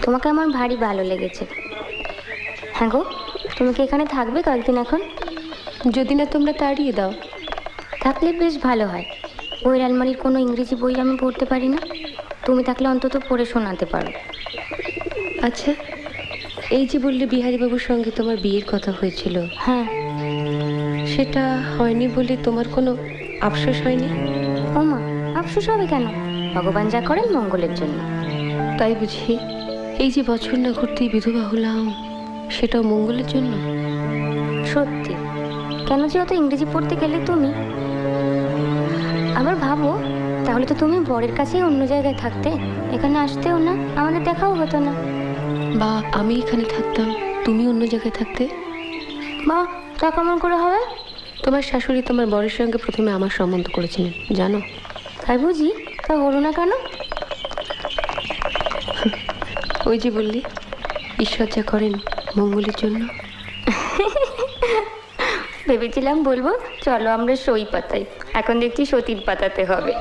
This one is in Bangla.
তোমাকে আমার ভারী ভালো লেগেছে। হ্যাঁ গো, তুমি কি এখানে থাকবে কয়েকদিন এখন? যদি না তোমরা তাড়িয়ে দাও। থাকলে বেশ ভালো হয়। বইয়ের আলমারির কোনো ইংরেজি বই আমি পড়তে পারি না, তুমি থাকলে অন্তত পড়ে শোনাতে পারো। আচ্ছা, এই যে বললে বিহারীবাবুর সঙ্গে তোমার বিয়ের কথা হয়েছিল, হ্যাঁ। সেটা হয়নি বলে তোমার কোনো আফসোস হয়নি? ও মা, আফসোস হবে কেন? ভগবান যা করেন মঙ্গলের জন্য। তাই বুঝি? এই যে বছর না ঘুরতেই বিধবা হলাম, সেটাও মঙ্গলের জন্য? সত্যি। কেন যে অত ইংরেজি পড়তে গেলে তুমি? আবার ভাবো, তাহলে তো তুমি বরের কাছেই অন্য জায়গায় থাকতে, এখানে আসতেও না, আমাদের দেখাও হতো না। বা আমি এখানে থাকতাম, তুমি অন্য জায়গায় থাকতে। বা তা কেমন করে হবে? তোমার শাশুড়ি তোমার বরের সঙ্গে প্রথমে আমার সম্বন্ধ করেছিলেন, জানো? তাই বুঝি? তা হলো না কেন? ওই যে বললি, ঈশ্বর যা করেন মঙ্গলের জন্য। ভেবেছিলাম বলবো চলো আমরা সই পাতাই, এখন দেখছি সতীর পাতাতে হবে।